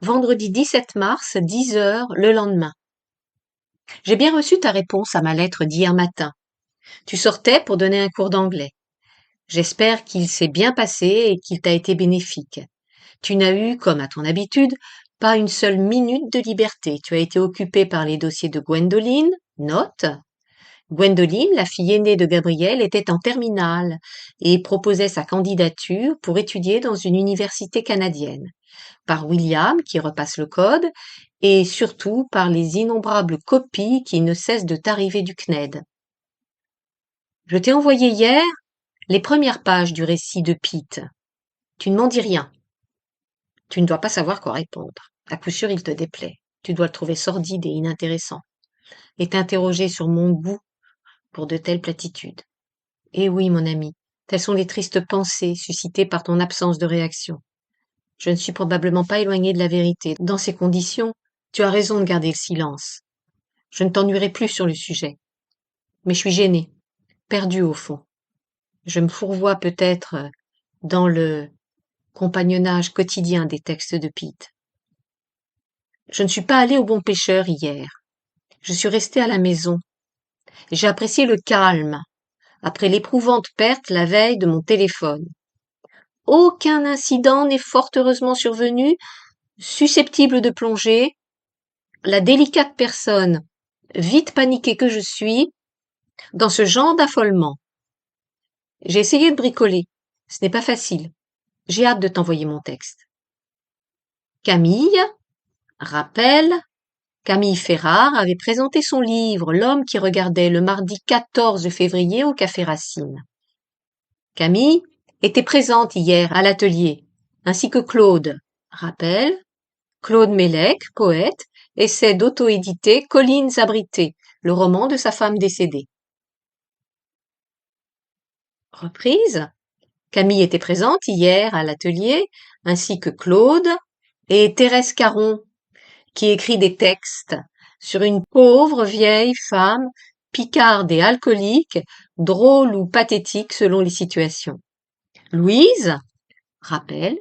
Vendredi 17 mars, 10 heures, le lendemain. J'ai bien reçu ta réponse à ma lettre d'hier matin. Tu sortais pour donner un cours d'anglais. J'espère qu'il s'est bien passé et qu'il t'a été bénéfique. Tu n'as eu, comme à ton habitude, pas une seule minute de liberté. Tu as été occupé par les dossiers de Gwendoline, note. Gwendoline, la fille aînée de Gabriel, était en terminale et proposait sa candidature pour étudier dans une université canadienne. Par William, qui repasse le code, et surtout par les innombrables copies qui ne cessent de t'arriver du CNED. Je t'ai envoyé hier les premières pages du récit de Pete. Tu ne m'en dis rien. Tu ne dois pas savoir quoi répondre. À coup sûr, il te déplaît. Tu dois le trouver sordide et inintéressant. Et t'interroger sur mon goût pour de telles platitudes. Eh oui, mon ami, telles sont les tristes pensées suscitées par ton absence de réaction. Je ne suis probablement pas éloigné de la vérité. Dans ces conditions, tu as raison de garder le silence. Je ne t'ennuierai plus sur le sujet. Mais je suis gêné, perdu au fond. Je me fourvoie peut-être dans le compagnonnage quotidien des textes de Pete. Je ne suis pas allé au Bon Pêcheur hier. Je suis resté à la maison. J'ai apprécié le calme, après l'éprouvante perte la veille de mon téléphone. Aucun incident n'est fort heureusement survenu, susceptible de plonger la délicate personne, vite paniquée que je suis, dans ce genre d'affolement. J'ai essayé de bricoler. Ce n'est pas facile. J'ai hâte de t'envoyer mon texte. Camille, rappel, Camille Ferrard avait présenté son livre L'homme qui regardait le mardi 14 février au Café Racine. Camille était présente hier à l'atelier, ainsi que Claude. Rappel, Claude Mélec, poète, essaie d'auto-éditer Collines abritées, le roman de sa femme décédée. Reprise, Camille était présente hier à l'atelier, ainsi que Claude et Thérèse Caron, qui écrit des textes sur une pauvre vieille femme, picarde et alcoolique, drôle ou pathétique selon les situations. Louise, rappel,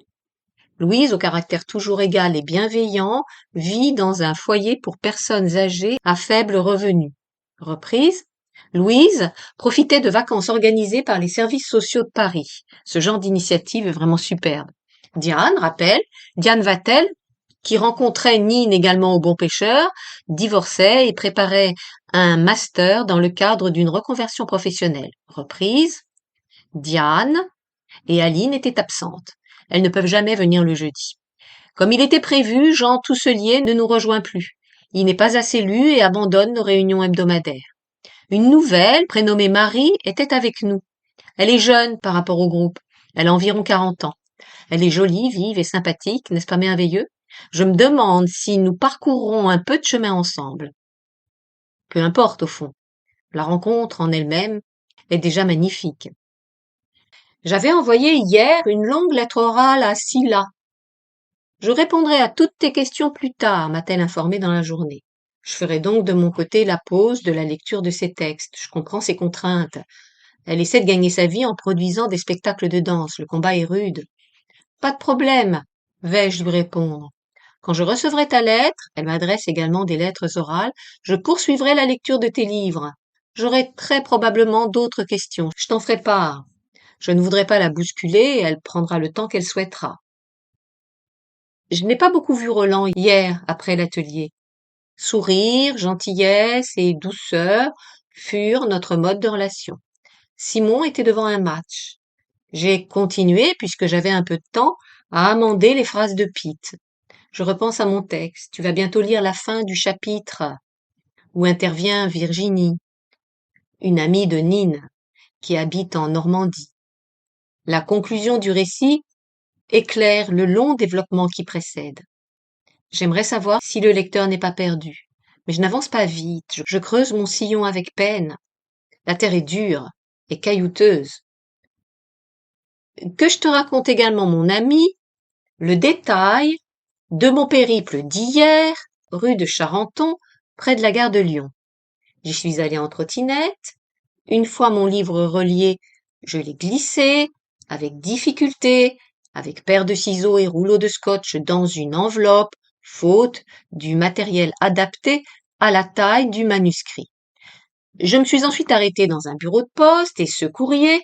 Louise, au caractère toujours égal et bienveillant, vit dans un foyer pour personnes âgées à faible revenu. Reprise, Louise profitait de vacances organisées par les services sociaux de Paris. Ce genre d'initiative est vraiment superbe. Diane, rappelle, Diane Vatel, qui rencontrait Nine également au Bon Pêcheur, divorçait et préparait un master dans le cadre d'une reconversion professionnelle. Reprise, Diane et Aline étaient absentes. Elles ne peuvent jamais venir le jeudi. Comme il était prévu, Jean Tousselier ne nous rejoint plus. Il n'est pas assez lu et abandonne nos réunions hebdomadaires. Une nouvelle, prénommée Marie, était avec nous. Elle est jeune par rapport au groupe. Elle a environ 40 ans. Elle est jolie, vive et sympathique, n'est-ce pas merveilleux? Je me demande si nous parcourrons un peu de chemin ensemble. Peu importe au fond. La rencontre en elle-même est déjà magnifique. J'avais envoyé hier une longue lettre orale à Scylla. Je répondrai à toutes tes questions plus tard, m'a-t-elle informé dans la journée. Je ferai donc de mon côté la pause de la lecture de ses textes. Je comprends ses contraintes. Elle essaie de gagner sa vie en produisant des spectacles de danse. Le combat est rude. Pas de problème, vais-je lui répondre. Quand je recevrai ta lettre, elle m'adresse également des lettres orales, je poursuivrai la lecture de tes livres. J'aurai très probablement d'autres questions. Je t'en ferai part. Je ne voudrais pas la bousculer et elle prendra le temps qu'elle souhaitera. Je n'ai pas beaucoup vu Roland hier après l'atelier. Sourire, gentillesse et douceur furent notre mode de relation. Simon était devant un match. J'ai continué, puisque j'avais un peu de temps, à amender les phrases de Pete. Je repense à mon texte. Tu vas bientôt lire la fin du chapitre où intervient Virginie, une amie de Nine, qui habite en Normandie. La conclusion du récit éclaire le long développement qui précède. J'aimerais savoir si le lecteur n'est pas perdu. Mais je n'avance pas vite, je creuse mon sillon avec peine. La terre est dure et caillouteuse. Que je te raconte également, mon ami, le détail de mon périple d'hier, rue de Charenton, près de la gare de Lyon. J'y suis allée en trottinette. Une fois mon livre relié, je l'ai glissé, avec difficulté, avec paire de ciseaux et rouleau de scotch dans une enveloppe, faute du matériel adapté à la taille du manuscrit. Je me suis ensuite arrêtée dans un bureau de poste et ce courrier,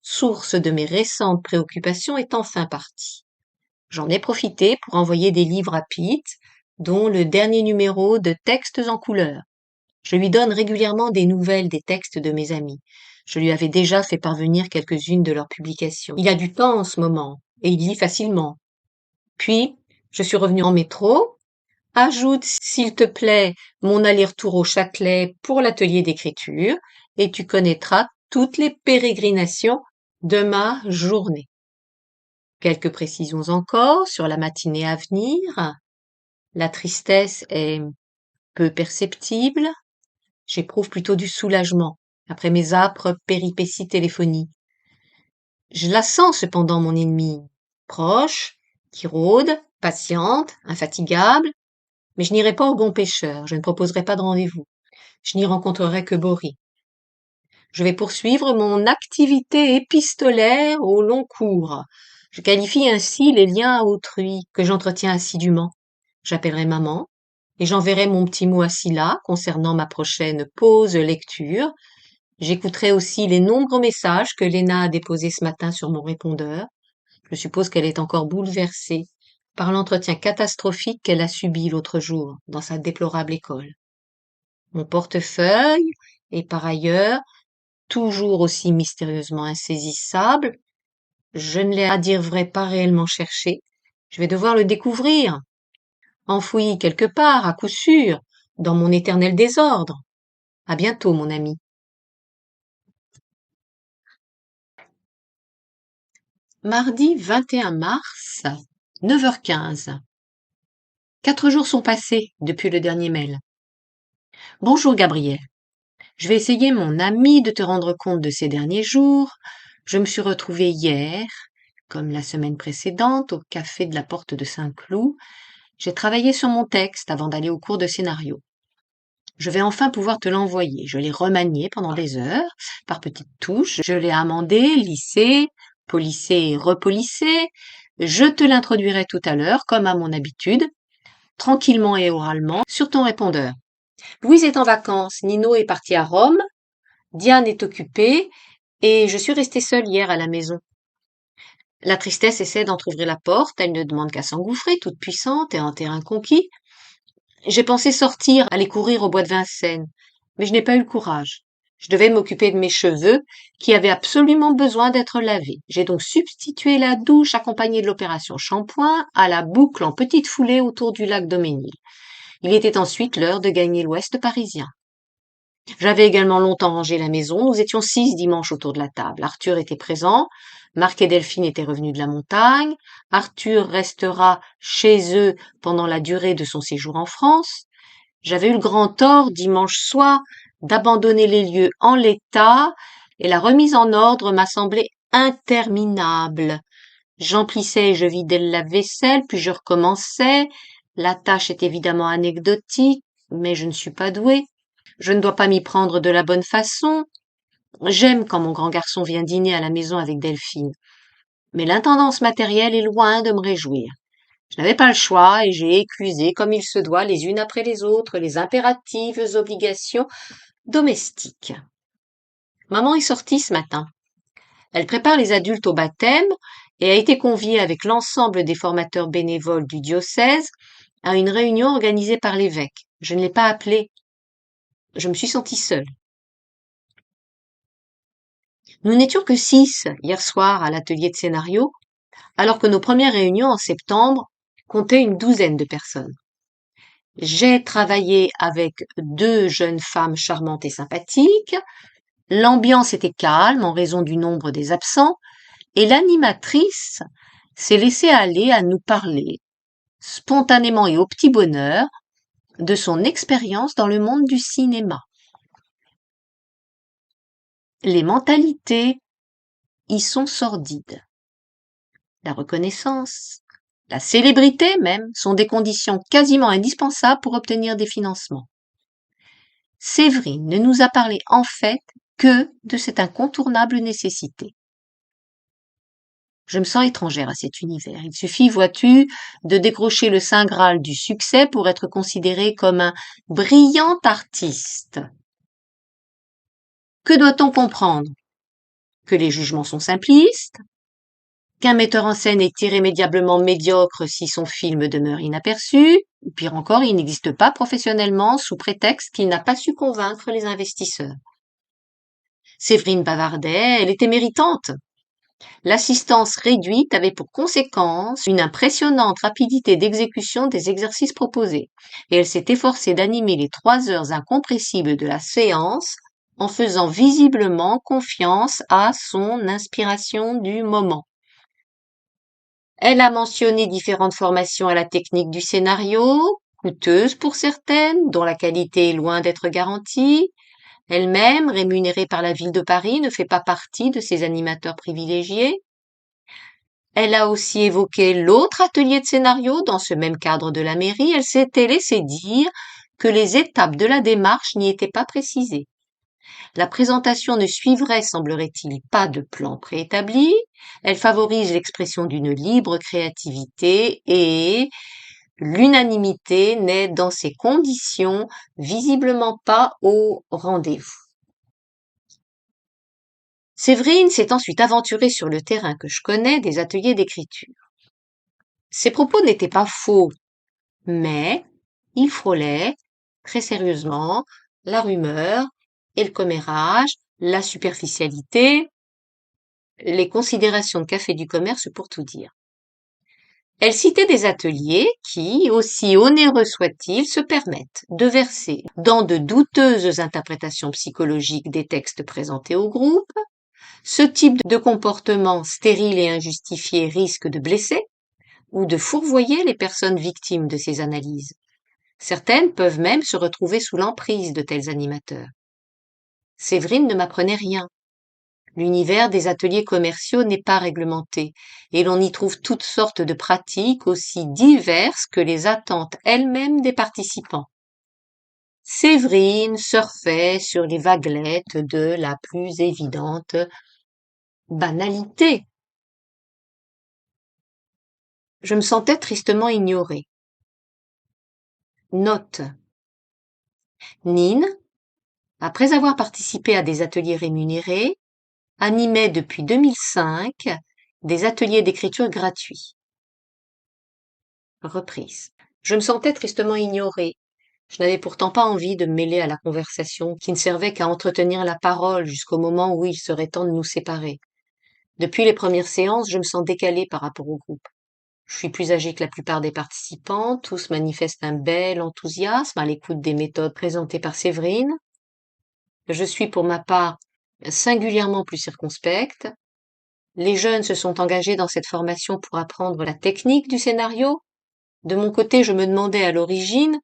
source de mes récentes préoccupations, est enfin parti. J'en ai profité pour envoyer des livres à Pete, dont le dernier numéro de Textes en couleur. Je lui donne régulièrement des nouvelles des textes de mes amis. Je lui avais déjà fait parvenir quelques-unes de leurs publications. Il a du temps en ce moment, et il lit facilement. Puis, je suis revenue en métro. Ajoute, s'il te plaît, mon aller-retour au Châtelet pour l'atelier d'écriture, et tu connaîtras toutes les pérégrinations de ma journée. Quelques précisions encore sur la matinée à venir. La tristesse est peu perceptible. J'éprouve plutôt du soulagement après mes âpres péripéties téléphoniques. Je la sens cependant, mon ennemie, proche, qui rôde, patiente, infatigable, mais je n'irai pas au bon pêcheur, je ne proposerai pas de rendez-vous. Je n'y rencontrerai que Bory. Je vais poursuivre mon activité épistolaire au long cours. Je qualifie ainsi les liens à autrui que j'entretiens assidûment. J'appellerai maman et j'enverrai mon petit mot à Scylla concernant ma prochaine pause lecture. J'écouterai aussi les nombreux messages que Léna a déposés ce matin sur mon répondeur. Je suppose qu'elle est encore bouleversée par l'entretien catastrophique qu'elle a subi l'autre jour dans sa déplorable école. Mon portefeuille est par ailleurs toujours aussi mystérieusement insaisissable. Je ne l'ai à dire vrai pas réellement cherché. Je vais devoir le découvrir, enfoui quelque part, à coup sûr, dans mon éternel désordre. À bientôt, mon ami. Mardi 21 mars, 9h15. 4 jours sont passés depuis le dernier mail. Bonjour Gabriel. Je vais essayer, mon ami, de te rendre compte de ces derniers jours. Je me suis retrouvée hier, comme la semaine précédente, au café de la Porte de Saint-Cloud. J'ai travaillé sur mon texte avant d'aller au cours de scénario. Je vais enfin pouvoir te l'envoyer. Je l'ai remanié pendant des heures, par petites touches. Je l'ai amendé, lissé, polissé et repolissé. Je te l'introduirai tout à l'heure, comme à mon habitude, tranquillement et oralement, sur ton répondeur. Louise est en vacances, Nino est parti à Rome, Diane est occupée, et je suis restée seule hier à la maison. La tristesse essaie d'entr'ouvrir la porte, elle ne demande qu'à s'engouffrer, toute puissante et en terrain conquis. J'ai pensé sortir, aller courir au bois de Vincennes, mais je n'ai pas eu le courage. Je devais m'occuper de mes cheveux, qui avaient absolument besoin d'être lavés. J'ai donc substitué la douche accompagnée de l'opération shampoing à la boucle en petite foulée autour du lac Daumesnil. Il était ensuite l'heure de gagner l'ouest parisien. J'avais également longtemps rangé la maison. Nous étions 6 dimanche autour de la table. Arthur était présent. Marc et Delphine étaient revenus de la montagne. Arthur restera chez eux pendant la durée de son séjour en France. J'avais eu le grand tort, dimanche soir, d'abandonner les lieux en l'état, et la remise en ordre m'a semblé interminable. J'emplissais et je vidais le lave-vaisselle, puis je recommençais. La tâche est évidemment anecdotique, mais je ne suis pas douée. Je ne dois pas m'y prendre de la bonne façon. J'aime quand mon grand garçon vient dîner à la maison avec Delphine. Mais l'intendance matérielle est loin de me réjouir. Je n'avais pas le choix et j'ai éclusé comme il se doit les unes après les autres les impératives obligations domestiques. Maman est sortie ce matin. Elle prépare les adultes au baptême et a été conviée avec l'ensemble des formateurs bénévoles du diocèse à une réunion organisée par l'évêque. Je ne l'ai pas appelée. Je me suis sentie seule. Nous n'étions que 6 hier soir à l'atelier de scénario, alors que nos premières réunions en septembre comptaient une douzaine de personnes. J'ai travaillé avec 2 jeunes femmes charmantes et sympathiques. L'ambiance était calme en raison du nombre des absents et l'animatrice s'est laissée aller à nous parler, spontanément et au petit bonheur, de son expérience dans le monde du cinéma. Les mentalités y sont sordides. La reconnaissance, la célébrité même, sont des conditions quasiment indispensables pour obtenir des financements. Séverine ne nous a parlé en fait que de cette incontournable nécessité. Je me sens étrangère à cet univers. Il suffit, vois-tu, de décrocher le saint graal du succès pour être considéré comme un brillant artiste. Que doit-on comprendre? Que les jugements sont simplistes, qu'un metteur en scène est irrémédiablement médiocre si son film demeure inaperçu, ou pire encore, il n'existe pas professionnellement sous prétexte qu'il n'a pas su convaincre les investisseurs. Séverine bavardait, elle était méritante. L'assistance réduite avait pour conséquence une impressionnante rapidité d'exécution des exercices proposés, et elle s'est efforcée d'animer les 3 heures incompressibles de la séance en faisant visiblement confiance à son inspiration du moment. Elle a mentionné différentes formations à la technique du scénario, coûteuses pour certaines, dont la qualité est loin d'être garantie. Elle-même, rémunérée par la ville de Paris, ne fait pas partie de ses animateurs privilégiés. Elle a aussi évoqué l'autre atelier de scénario dans ce même cadre de la mairie. Elle s'était laissé dire que les étapes de la démarche n'y étaient pas précisées. La présentation ne suivrait, semblerait-il, pas de plan préétabli. Elle favorise l'expression d'une libre créativité et l'unanimité n'est dans ces conditions visiblement pas au rendez-vous. Séverine s'est ensuite aventurée sur le terrain que je connais des ateliers d'écriture. Ses propos n'étaient pas faux, mais il frôlait, très sérieusement, la rumeur et le commérage, la superficialité, les considérations de café du commerce pour tout dire. Elle citait des ateliers qui, aussi onéreux soient-ils, se permettent de verser dans de douteuses interprétations psychologiques des textes présentés au groupe. Ce type de comportement stérile et injustifié risque de blesser ou de fourvoyer les personnes victimes de ces analyses. Certaines peuvent même se retrouver sous l'emprise de tels animateurs. Séverine ne m'apprenait rien. L'univers des ateliers commerciaux n'est pas réglementé et l'on y trouve toutes sortes de pratiques aussi diverses que les attentes elles-mêmes des participants. Séverine surfait sur les vaguelettes de la plus évidente banalité. Je me sentais tristement ignorée. Note. Nine, après avoir participé à des ateliers rémunérés, animait depuis 2005 des ateliers d'écriture gratuits. Reprise. Je me sentais tristement ignorée. Je n'avais pourtant pas envie de me mêler à la conversation qui ne servait qu'à entretenir la parole jusqu'au moment où il serait temps de nous séparer. Depuis les premières séances, je me sens décalée par rapport au groupe. Je suis plus âgée que la plupart des participants, tous manifestent un bel enthousiasme à l'écoute des méthodes présentées par Séverine. Je suis pour ma part singulièrement plus circonspecte. Les jeunes se sont engagés dans cette formation pour apprendre la technique du scénario. De mon côté, je me demandais à l'origine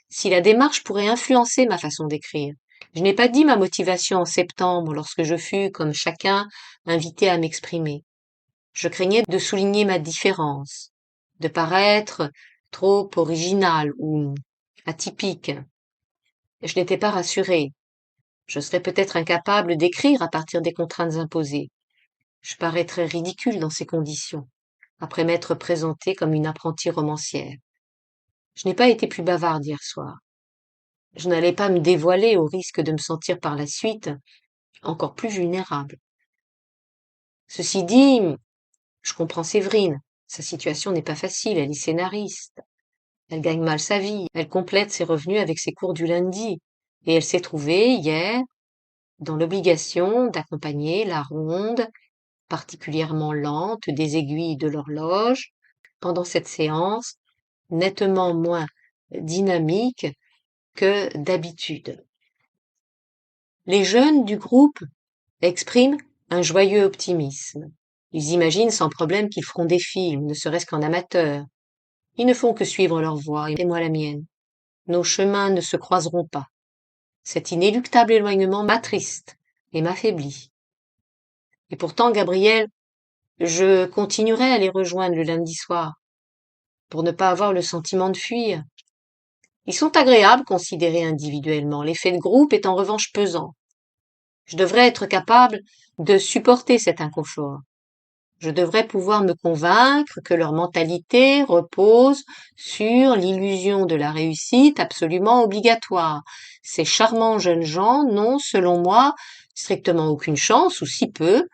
si la démarche pourrait influencer ma façon d'écrire. Je n'ai pas dit ma motivation en septembre lorsque je fus, comme chacun, invité à m'exprimer. Je craignais de souligner ma différence, de paraître trop original ou atypique. Je n'étais pas rassurée. Je serais peut-être incapable d'écrire à partir des contraintes imposées. Je paraîtrais ridicule dans ces conditions, après m'être présentée comme une apprentie romancière. Je n'ai pas été plus bavarde hier soir. Je n'allais pas me dévoiler au risque de me sentir par la suite encore plus vulnérable. Ceci dit, je comprends Séverine. Sa situation n'est pas facile, elle est scénariste. Elle gagne mal sa vie, elle complète ses revenus avec ses cours du lundi. Et elle s'est trouvée, hier, dans l'obligation d'accompagner la ronde, particulièrement lente, des aiguilles de l'horloge, pendant cette séance, nettement moins dynamique que d'habitude. Les jeunes du groupe expriment un joyeux optimisme. Ils imaginent sans problème qu'ils feront des films, ne serait-ce qu'en amateur. Ils ne font que suivre leur voie et moi la mienne. Nos chemins ne se croiseront pas. Cet inéluctable éloignement m'attriste et m'affaiblit. Et pourtant, Gabriel, je continuerai à les rejoindre le lundi soir, pour ne pas avoir le sentiment de fuir. Ils sont agréables considérés individuellement, l'effet de groupe est en revanche pesant. Je devrais être capable de supporter cet inconfort. Je devrais pouvoir me convaincre que leur mentalité repose sur l'illusion de la réussite absolument obligatoire. Ces charmants jeunes gens n'ont, selon moi, strictement aucune chance, ou si peu,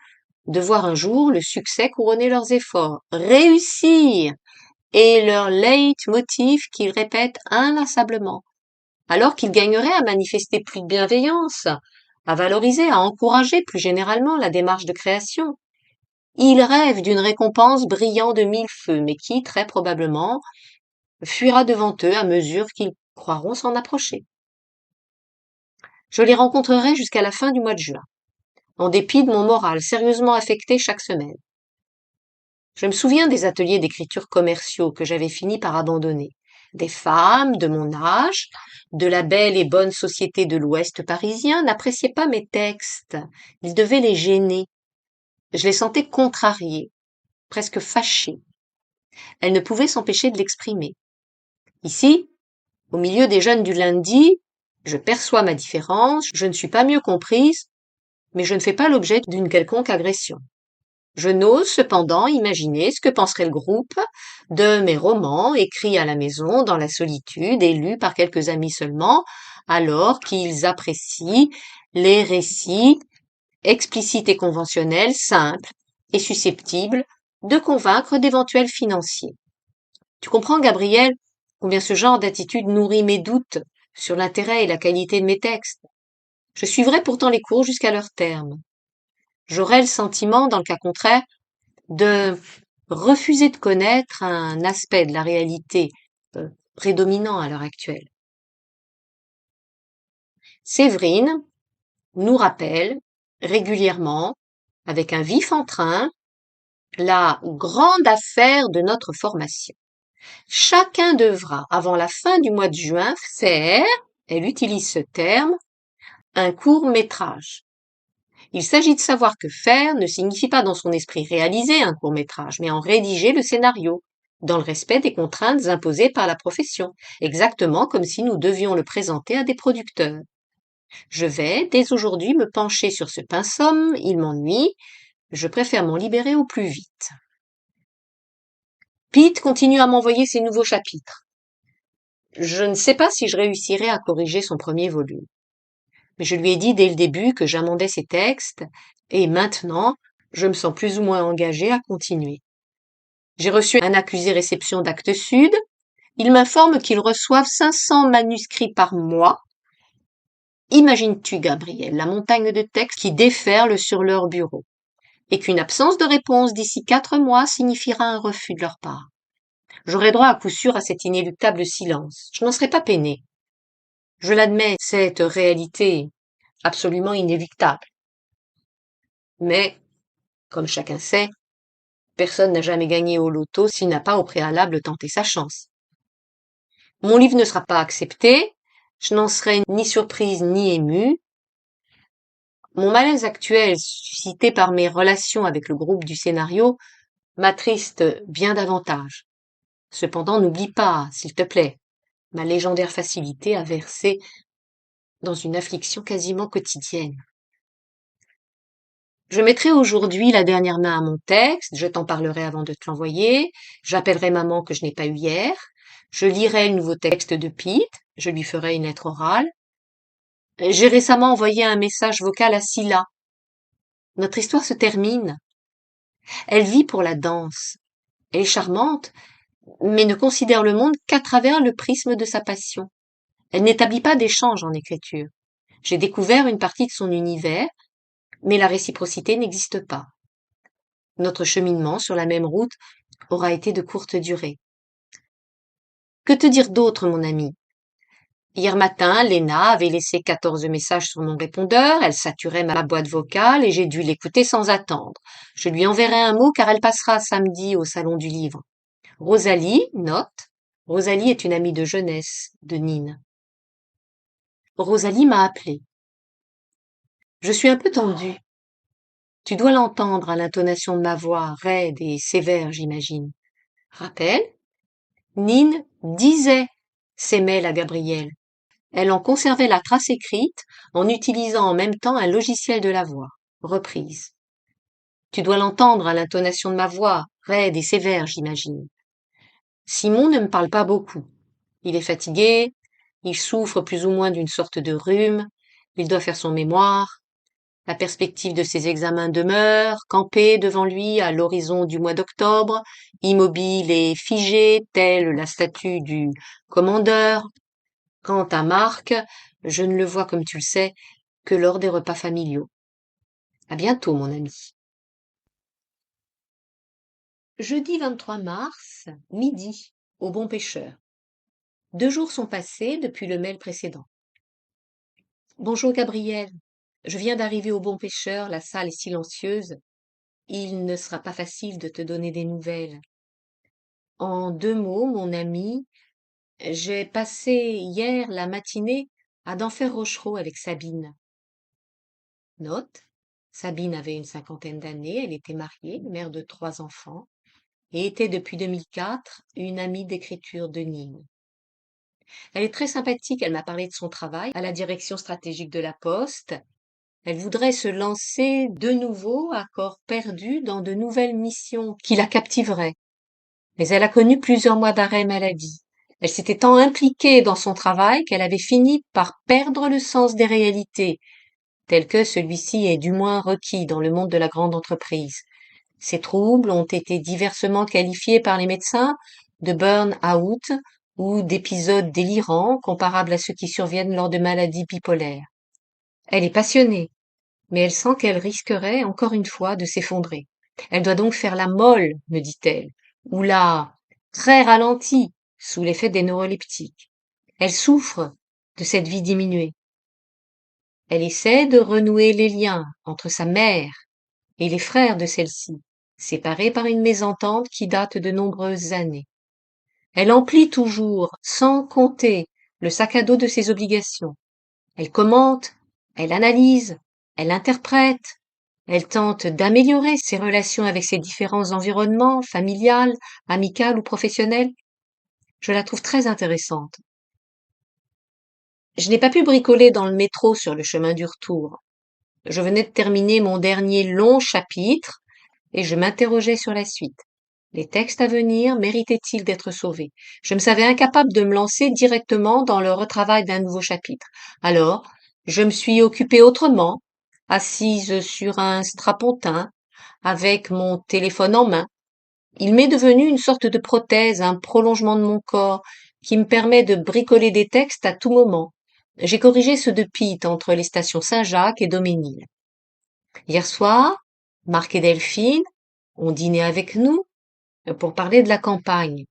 de voir un jour le succès couronner leurs efforts. Réussir est leur leitmotiv qu'ils répètent inlassablement, alors qu'ils gagneraient à manifester plus de bienveillance, à valoriser, à encourager plus généralement la démarche de création. Ils rêvent d'une récompense brillant de mille feux, mais qui, très probablement, fuira devant eux à mesure qu'ils croiront s'en approcher. Je les rencontrerai jusqu'à la fin du mois de juin, en dépit de mon moral sérieusement affecté chaque semaine. Je me souviens des ateliers d'écriture commerciaux que j'avais fini par abandonner. Des femmes de mon âge, de la belle et bonne société de l'Ouest parisien, n'appréciaient pas mes textes. Ils devaient les gêner. Je les sentais contrariées, presque fâchées. Elles ne pouvaient s'empêcher de l'exprimer. Ici, au milieu des jeunes du lundi, je perçois ma différence, je ne suis pas mieux comprise, mais je ne fais pas l'objet d'une quelconque agression. Je n'ose cependant imaginer ce que penserait le groupe de mes romans écrits à la maison, dans la solitude, et lus par quelques amis seulement, alors qu'ils apprécient les récits explicites et conventionnels, simples et susceptibles de convaincre d'éventuels financiers. Tu comprends, Gabriel, combien ce genre d'attitude nourrit mes doutes sur l'intérêt et la qualité de mes textes. Je suivrai pourtant les cours jusqu'à leur terme. J'aurais le sentiment, dans le cas contraire, de refuser de connaître un aspect de la réalité prédominant à l'heure actuelle. Séverine nous rappelle régulièrement, avec un vif entrain, la grande affaire de notre formation. Chacun devra, avant la fin du mois de juin, faire, elle utilise ce terme, un court-métrage. Il s'agit de savoir que faire ne signifie pas dans son esprit réaliser un court-métrage, mais en rédiger le scénario, dans le respect des contraintes imposées par la profession, exactement comme si nous devions le présenter à des producteurs. Je vais, dès aujourd'hui, me pencher sur ce pinceau, il m'ennuie, je préfère m'en libérer au plus vite. Pete continue à m'envoyer ses nouveaux chapitres. Je ne sais pas si je réussirai à corriger son premier volume. Mais je lui ai dit dès le début que j'amendais ses textes, et maintenant, je me sens plus ou moins engagée à continuer. J'ai reçu un accusé-réception d'Actes Sud. Ils m'informent qu'ils reçoivent 500 manuscrits par mois. Imagines-tu, Gabriel, la montagne de textes qui déferlent sur leur bureau, et qu'une absence de réponse d'ici 4 mois signifiera un refus de leur part. J'aurai droit à coup sûr à cet inéluctable silence. Je n'en serai pas peinée. Je l'admets, cette réalité absolument inéluctable. Mais, comme chacun sait, personne n'a jamais gagné au loto s'il n'a pas au préalable tenté sa chance. Mon livre ne sera pas accepté, je n'en serai ni surprise ni émue. Mon malaise actuel, suscité par mes relations avec le groupe du scénario, m'attriste bien davantage. Cependant, n'oublie pas, s'il te plaît, ma légendaire facilité à verser dans une affliction quasiment quotidienne. Je mettrai aujourd'hui la dernière main à mon texte, je t'en parlerai avant de te l'envoyer, j'appellerai maman que je n'ai pas eu hier, je lirai le nouveau texte de Pete, je lui ferai une lettre orale. J'ai récemment envoyé un message vocal à Scylla. Notre histoire se termine. Elle vit pour la danse. Elle est charmante, mais ne considère le monde qu'à travers le prisme de sa passion. Elle n'établit pas d'échange en écriture. J'ai découvert une partie de son univers, mais la réciprocité n'existe pas. Notre cheminement sur la même route aura été de courte durée. Que te dire d'autre, mon ami? Hier matin, Léna avait laissé 14 messages sur mon répondeur, elle saturait ma boîte vocale et j'ai dû l'écouter sans attendre. Je lui enverrai un mot car elle passera samedi au salon du livre. Rosalie, note, Rosalie est une amie de jeunesse de Nine. Rosalie m'a appelé. Je suis un peu tendue. Tu dois l'entendre à l'intonation de ma voix, raide et sévère, j'imagine. Rappel? Nine disait ses mails à Gabriel. Elle en conservait la trace écrite en utilisant en même temps un logiciel de la voix. Reprise. Tu dois l'entendre à l'intonation de ma voix, raide et sévère, j'imagine. Simon ne me parle pas beaucoup. Il est fatigué, il souffre plus ou moins d'une sorte de rhume, il doit faire son mémoire. La perspective de ses examens demeure, campée devant lui à l'horizon du mois d'octobre, immobile et figée, telle la statue du commandeur. Quant à Marc, je ne le vois, comme tu le sais, que lors des repas familiaux. À bientôt, mon ami. Jeudi 23 mars, midi, au Bon Pêcheur. 2 jours sont passés depuis le mail précédent. Bonjour Gabriel. Je viens d'arriver au Bon Pêcheur, la salle est silencieuse. Il ne sera pas facile de te donner des nouvelles. En 2 mots, mon ami, j'ai passé hier la matinée à Denfert-Rochereau avec Sabine. Note, Sabine avait une 50aine d'années, elle était mariée, mère de 3 enfants, et était depuis 2004 une amie d'écriture de Nîmes. Elle est très sympathique, elle m'a parlé de son travail à la direction stratégique de la Poste. Elle voudrait se lancer de nouveau à corps perdu dans de nouvelles missions qui la captiveraient. Mais elle a connu plusieurs mois d'arrêt maladie. Elle s'était tant impliquée dans son travail qu'elle avait fini par perdre le sens des réalités, tel que celui-ci est du moins requis dans le monde de la grande entreprise. Ces troubles ont été diversement qualifiés par les médecins de burn-out ou d'épisodes délirants comparables à ceux qui surviennent lors de maladies bipolaires. Elle est passionnée, mais elle sent qu'elle risquerait encore une fois de s'effondrer. Elle doit donc faire la molle, me dit-elle, ou la très ralentie sous l'effet des neuroleptiques. Elle souffre de cette vie diminuée. Elle essaie de renouer les liens entre sa mère et les frères de celle-ci, séparés par une mésentente qui date de nombreuses années. Elle emplit toujours, sans compter, le sac à dos de ses obligations. Elle commente, elle analyse, elle interprète, elle tente d'améliorer ses relations avec ses différents environnements, familial, amical ou professionnel. Je la trouve très intéressante. Je n'ai pas pu bricoler dans le métro sur le chemin du retour. Je venais de terminer mon dernier long chapitre et je m'interrogeais sur la suite. Les textes à venir méritaient-ils d'être sauvés? Je me savais incapable de me lancer directement dans le retravail d'un nouveau chapitre. Alors, je me suis occupée autrement, assise sur un strapontin, avec mon téléphone en main. Il m'est devenu une sorte de prothèse, un prolongement de mon corps, qui me permet de bricoler des textes à tout moment. J'ai corrigé ceux de Pitt entre les stations Saint-Jacques et Daumesnil. Hier soir, Marc et Delphine ont dîné avec nous pour parler de la campagne.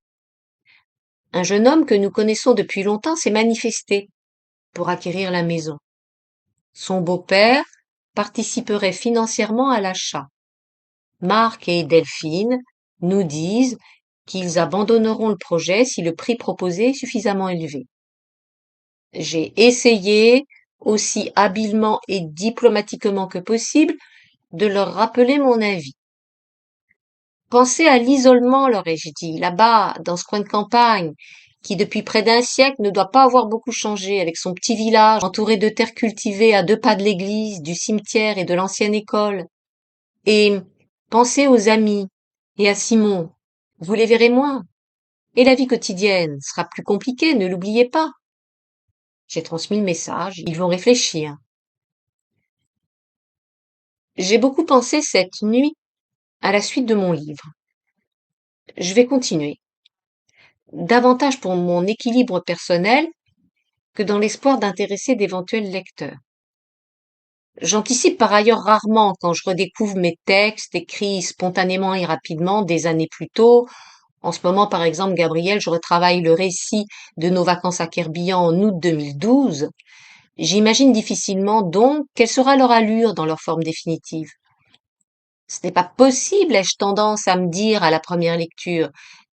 Un jeune homme que nous connaissons depuis longtemps s'est manifesté pour acquérir la maison. Son beau-père participerait financièrement à l'achat. Marc et Delphine nous disent qu'ils abandonneront le projet si le prix proposé est suffisamment élevé. J'ai essayé, aussi habilement et diplomatiquement que possible, de leur rappeler mon avis. Pensez à l'isolement, leur ai-je dit, là-bas, dans ce coin de campagne, qui depuis près d'un siècle ne doit pas avoir beaucoup changé, avec son petit village entouré de terres cultivées à 2 pas de l'église, du cimetière et de l'ancienne école. Et pensez aux amis et à Simon. Vous les verrez moins. Et la vie quotidienne sera plus compliquée, ne l'oubliez pas. J'ai transmis le message, ils vont réfléchir. J'ai beaucoup pensé cette nuit à la suite de mon livre. Je vais continuer. Davantage pour mon équilibre personnel que dans l'espoir d'intéresser d'éventuels lecteurs. J'anticipe par ailleurs rarement quand je redécouvre mes textes écrits spontanément et rapidement des années plus tôt. En ce moment, par exemple, Gabriel, je retravaille le récit de nos vacances à Kerbian en août 2012. J'imagine difficilement donc quelle sera leur allure dans leur forme définitive. Ce n'est pas possible, ai-je tendance à me dire à la première lecture.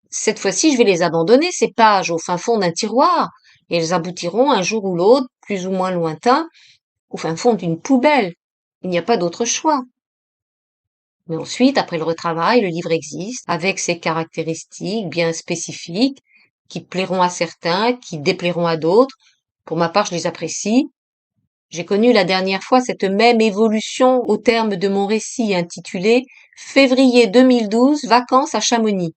Cette fois-ci, je vais les abandonner, ces pages, au fin fond d'un tiroir, et elles aboutiront un jour ou l'autre, plus ou moins lointain, au fin fond d'une poubelle. Il n'y a pas d'autre choix. Mais ensuite, après le retravail, le livre existe, avec ses caractéristiques bien spécifiques, qui plairont à certains, qui déplairont à d'autres. Pour ma part, je les apprécie. J'ai connu la dernière fois cette même évolution au terme de mon récit intitulé Février 2012, vacances à Chamonix.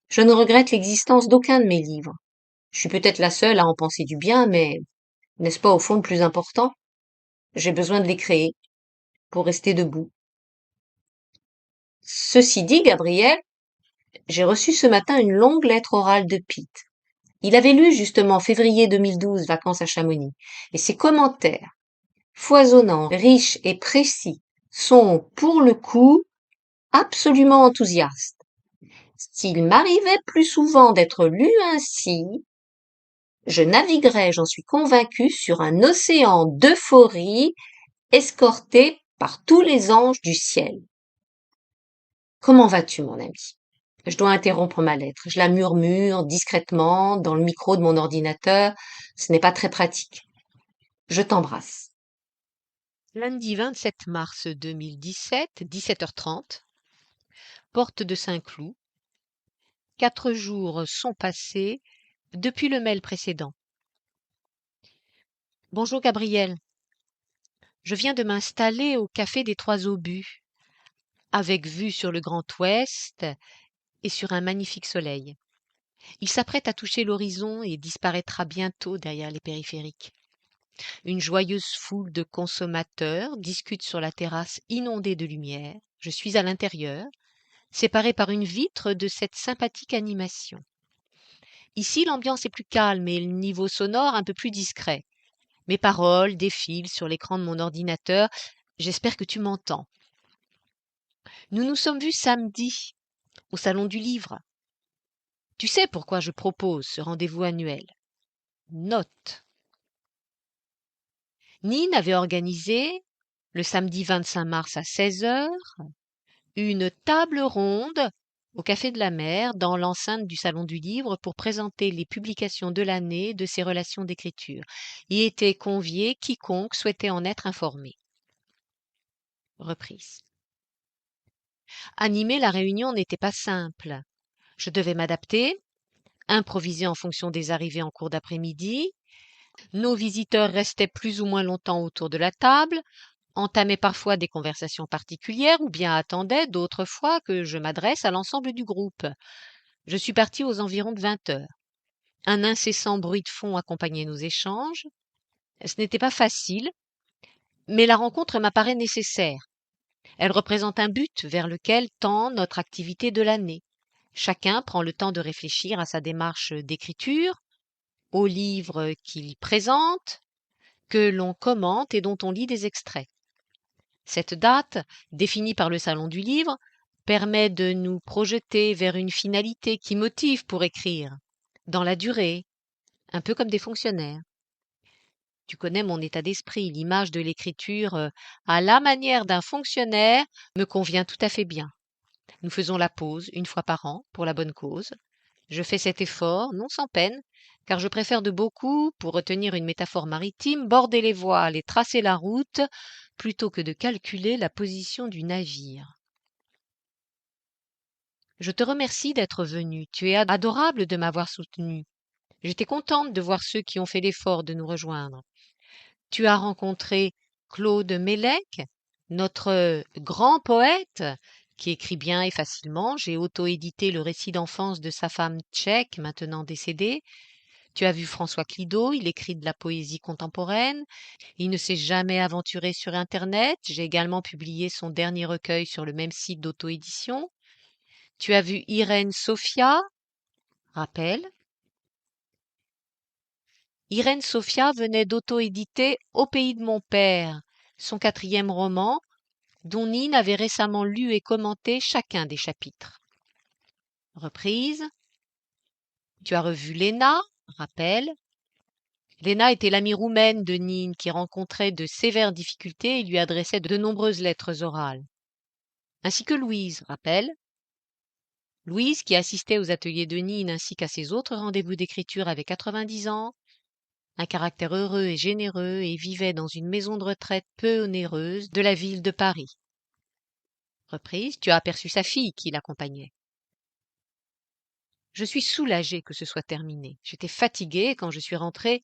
Je ne regrette l'existence d'aucun de mes livres. Je suis peut-être la seule à en penser du bien, mais n'est-ce pas au fond le plus important? J'ai besoin de les créer pour rester debout. Ceci dit, Gabriel, j'ai reçu ce matin une longue lettre orale de Pete. Il avait lu justement février 2012, vacances à Chamonix, et ses commentaires, foisonnants, riches et précis, sont, pour le coup, absolument enthousiastes. S'il m'arrivait plus souvent d'être lu ainsi, je naviguerais, j'en suis convaincue, sur un océan d'euphorie, escorté par tous les anges du ciel. Comment vas-tu, mon ami? Je dois interrompre ma lettre. Je la murmure discrètement dans le micro de mon ordinateur. Ce n'est pas très pratique. Je t'embrasse. Lundi 27 mars 2017, 17h30, porte de Saint-Cloud. 4 jours sont passés depuis le mail précédent. Bonjour Gabriel, je viens de m'installer au café des Trois Obus, avec vue sur le Grand Ouest et sur un magnifique soleil. Il s'apprête à toucher l'horizon et disparaîtra bientôt derrière les périphériques. Une joyeuse foule de consommateurs discute sur la terrasse inondée de lumière. Je suis à l'intérieur, séparé par une vitre de cette sympathique animation. Ici, l'ambiance est plus calme et le niveau sonore un peu plus discret. Mes paroles défilent sur l'écran de mon ordinateur. J'espère que tu m'entends. Nous nous sommes vus samedi, au Salon du Livre. Tu sais pourquoi je propose ce rendez-vous annuel. Note. Nine avait organisé, le samedi 25 mars à 16 heures, une table ronde au Café de la Mer dans l'enceinte du Salon du Livre pour présenter les publications de l'année de ses relations d'écriture. Y était convié quiconque souhaitait en être informé. Reprise. Animer la réunion n'était pas simple. Je devais m'adapter, improviser en fonction des arrivées en cours d'après-midi. Nos visiteurs restaient plus ou moins longtemps autour de la table, entamaient parfois des conversations particulières ou bien attendaient d'autres fois que je m'adresse à l'ensemble du groupe. Je suis partie aux environs de 20 heures. Un incessant bruit de fond accompagnait nos échanges. Ce n'était pas facile, mais la rencontre m'apparaît nécessaire. Elle représente un but vers lequel tend notre activité de l'année. Chacun prend le temps de réfléchir à sa démarche d'écriture, au livre qu'il présente, que l'on commente et dont on lit des extraits. Cette date, définie par le Salon du Livre, permet de nous projeter vers une finalité qui motive pour écrire, dans la durée, un peu comme des fonctionnaires. Tu connais mon état d'esprit, l'image de l'écriture à la manière d'un fonctionnaire me convient tout à fait bien. Nous faisons la pause une fois par an pour la bonne cause. Je fais cet effort, non sans peine, car je préfère de beaucoup, pour retenir une métaphore maritime, border les voiles et tracer la route, plutôt que de calculer la position du navire. Je te remercie d'être venu. Tu es adorable de m'avoir soutenu. J'étais contente de voir ceux qui ont fait l'effort de nous rejoindre. Tu as rencontré Claude Mélec, notre grand poète, qui écrit bien et facilement. J'ai auto-édité le récit d'enfance de sa femme tchèque, maintenant décédée. Tu as vu François Clido, il écrit de la poésie contemporaine. Il ne s'est jamais aventuré sur Internet. J'ai également publié son dernier recueil sur le même site d'auto-édition. Tu as vu Irène Sophia, rappel. Irène Sophia venait d'auto-éditer Au pays de mon père, son 4e roman, dont Nine avait récemment lu et commenté chacun des chapitres. Reprise. Tu as revu Léna, rappel. Léna était l'amie roumaine de Nine qui rencontrait de sévères difficultés et lui adressait de nombreuses lettres orales. Ainsi que Louise, rappel. Louise, qui assistait aux ateliers de Nine ainsi qu'à ses autres rendez-vous d'écriture, avait 90 ans, un caractère heureux et généreux et vivait dans une maison de retraite peu onéreuse de la ville de Paris. Reprise, tu as aperçu sa fille qui l'accompagnait. Je suis soulagée que ce soit terminé. J'étais fatiguée quand je suis rentrée.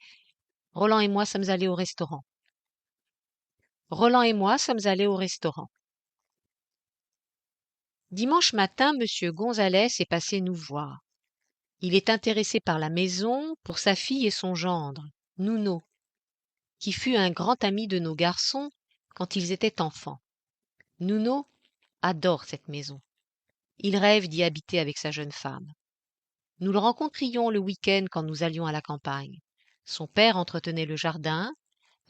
Roland et moi sommes allés au restaurant. Dimanche matin, monsieur Gonzalez est passé nous voir. Il est intéressé par la maison pour sa fille et son gendre, Nuno, qui fut un grand ami de nos garçons quand ils étaient enfants. Nuno adore cette maison. Il rêve d'y habiter avec sa jeune femme. Nous le rencontrions le week-end quand nous allions à la campagne. Son père entretenait le jardin.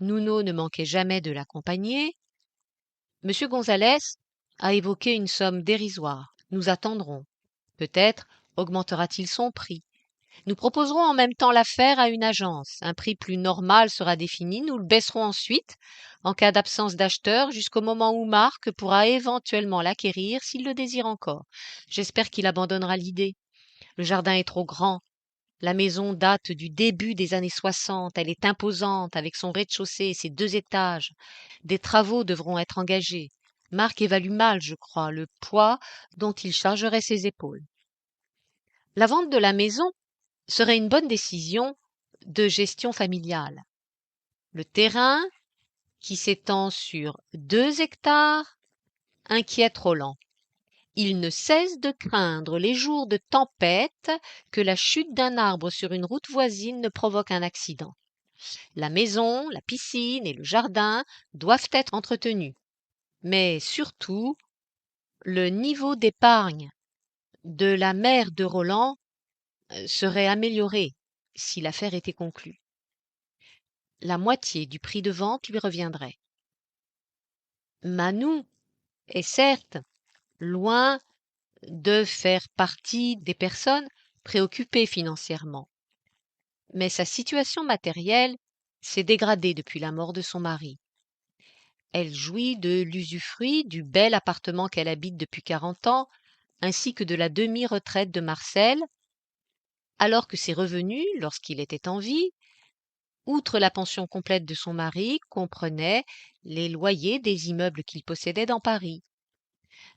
Nuno ne manquait jamais de l'accompagner. Monsieur Gonzalez a évoqué une somme dérisoire. Nous attendrons. Peut-être augmentera-t-il son prix. Nous proposerons en même temps l'affaire à une agence. Un prix plus normal sera défini. Nous le baisserons ensuite, en cas d'absence d'acheteur, jusqu'au moment où Marc pourra éventuellement l'acquérir s'il le désire encore. J'espère qu'il abandonnera l'idée. Le jardin est trop grand. La maison date du début des années 60. Elle est imposante avec son rez-de-chaussée et ses 2 étages. Des travaux devront être engagés. Marc évalue mal, je crois, le poids dont il chargerait ses épaules. La vente de la maison serait une bonne décision de gestion familiale. Le terrain, qui s'étend sur 2 hectares, inquiète Roland. Il ne cesse de craindre les jours de tempête que la chute d'un arbre sur une route voisine ne provoque un accident. La maison, la piscine et le jardin doivent être entretenus. Mais surtout, le niveau d'épargne de la mère de Roland serait amélioré si l'affaire était conclue. La moitié du prix de vente lui reviendrait. Manou est certes loin de faire partie des personnes préoccupées financièrement, mais sa situation matérielle s'est dégradée depuis la mort de son mari. Elle jouit de l'usufruit du bel appartement qu'elle habite depuis 40 ans, ainsi que de la demi-retraite de Marcel, alors que ses revenus, lorsqu'il était en vie, outre la pension complète de son mari, comprenaient les loyers des immeubles qu'il possédait dans Paris.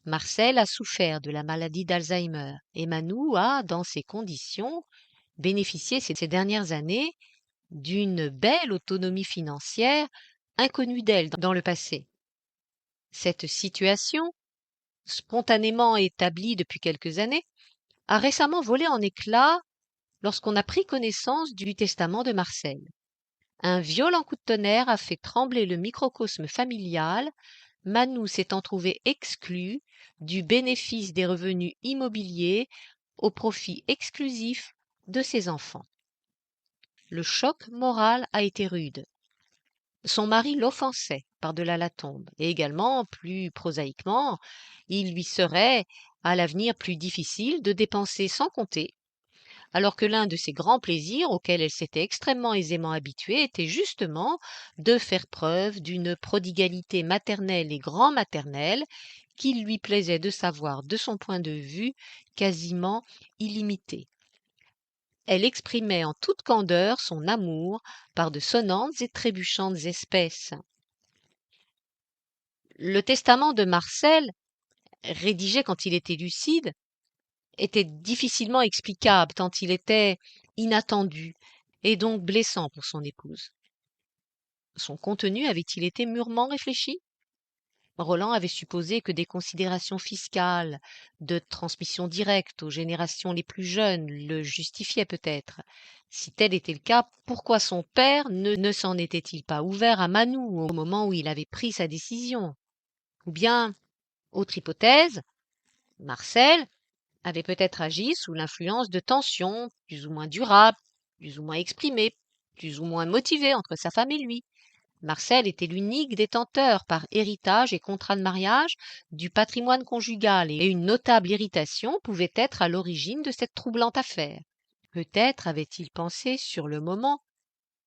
Marcel a souffert de la maladie d'Alzheimer et Manou a, dans ces conditions, bénéficié ces dernières années d'une belle autonomie financière inconnue d'elle dans le passé. Cette situation, spontanément établie depuis quelques années, a récemment volé en éclats lorsqu'on a pris connaissance du testament de Marcel. Un violent coup de tonnerre a fait trembler le microcosme familial, Manou s'étant trouvé exclu du bénéfice des revenus immobiliers au profit exclusif de ses enfants. Le choc moral a été rude. Son mari l'offensait par-delà la tombe, et également, plus prosaïquement, il lui serait à l'avenir plus difficile de dépenser sans compter, alors que l'un de ses grands plaisirs auxquels elle s'était extrêmement aisément habituée était justement de faire preuve d'une prodigalité maternelle et grand-maternelle qu'il lui plaisait de savoir de son point de vue quasiment illimité. Elle exprimait en toute candeur son amour par de sonnantes et trébuchantes espèces. Le testament de Marcel, rédigé quand il était lucide, était difficilement explicable tant il était inattendu et donc blessant pour son épouse. Son contenu avait-il été mûrement réfléchi? Roland avait supposé que des considérations fiscales, de transmission directe aux générations les plus jeunes le justifiaient peut-être. Si tel était le cas, pourquoi son père ne s'en était-il pas ouvert à Manou au moment où il avait pris sa décision? Ou bien, autre hypothèse, Marcel avait peut-être agi sous l'influence de tensions plus ou moins durables, plus ou moins exprimées, plus ou moins motivées entre sa femme et lui. Marcel était l'unique détenteur par héritage et contrat de mariage du patrimoine conjugal et une notable irritation pouvait être à l'origine de cette troublante affaire. Peut-être avait-il pensé sur le moment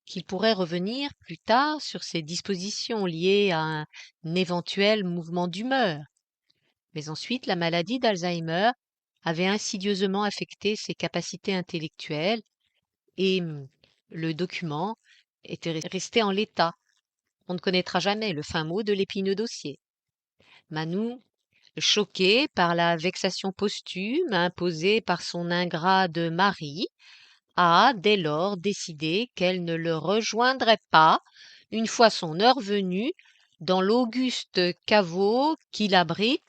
qu'il pourrait revenir plus tard sur ses dispositions liées à un éventuel mouvement d'humeur. Mais ensuite la maladie d'Alzheimer avait insidieusement affecté ses capacités intellectuelles et le document était resté en l'état. On ne connaîtra jamais le fin mot de l'épineux dossier. Manou, choquée par la vexation posthume imposée par son ingrat de mari, a dès lors décidé qu'elle ne le rejoindrait pas, une fois son heure venue, dans l'auguste caveau qu'il abrite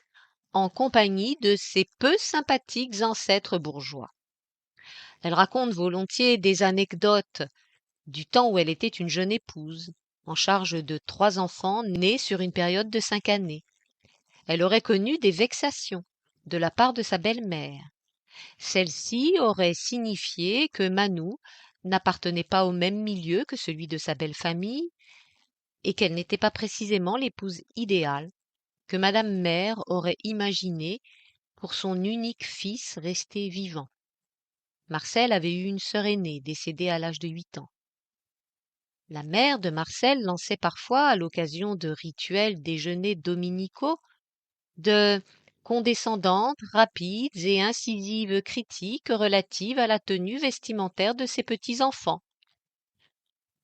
en compagnie de ses peu sympathiques ancêtres bourgeois. Elle raconte volontiers des anecdotes du temps où elle était une jeune épouse, en charge de 3 enfants nés sur une période de 5 années. Elle aurait connu des vexations de la part de sa belle-mère. Celle-ci aurait signifié que Manou n'appartenait pas au même milieu que celui de sa belle famille et qu'elle n'était pas précisément l'épouse idéale que madame mère aurait imaginée pour son unique fils resté vivant. Marcel avait eu une sœur aînée décédée à l'âge de 8 ans. La mère de Marcel lançait parfois, à l'occasion de rituels déjeuners dominicaux, de condescendantes, rapides et incisives critiques relatives à la tenue vestimentaire de ses petits-enfants.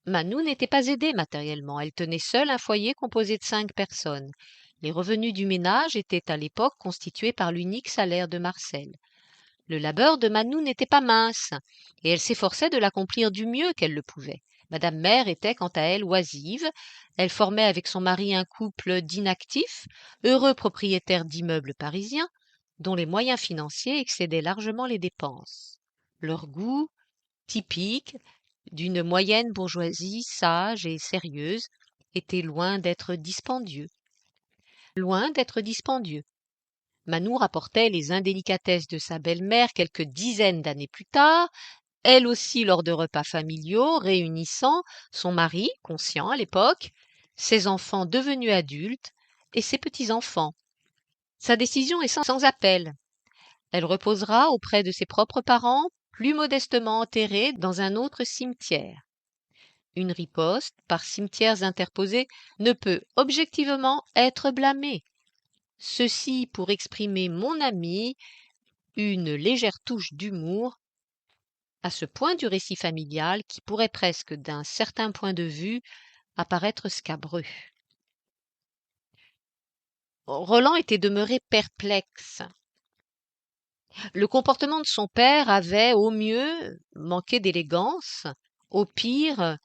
Manou n'était pas aidée matériellement, elle tenait seule un foyer composé de 5 personnes. Les revenus du ménage étaient à l'époque constitués par l'unique salaire de Marcel. Le labeur de Manou n'était pas mince, et elle s'efforçait de l'accomplir du mieux qu'elle le pouvait. Madame mère était quant à elle oisive, elle formait avec son mari un couple d'inactifs, heureux propriétaires d'immeubles parisiens, dont les moyens financiers excédaient largement les dépenses. Leur goût, typique d'une moyenne bourgeoisie sage et sérieuse, était loin d'être dispendieux. Loin d'être dispendieux. Manou rapportait les indélicatesses de sa belle-mère quelques dizaines d'années plus tard, elle aussi lors de repas familiaux réunissant son mari, conscient à l'époque, ses enfants devenus adultes et ses petits-enfants. Sa décision est sans appel. Elle reposera auprès de ses propres parents, plus modestement enterrés dans un autre cimetière. Une riposte, par cimetières interposés, ne peut objectivement être blâmée. Ceci pour exprimer mon ami une légère touche d'humour à ce point du récit familial qui pourrait presque, d'un certain point de vue, apparaître scabreux. Roland était demeuré perplexe. Le comportement de son père avait, au mieux, manqué d'élégance, au pire,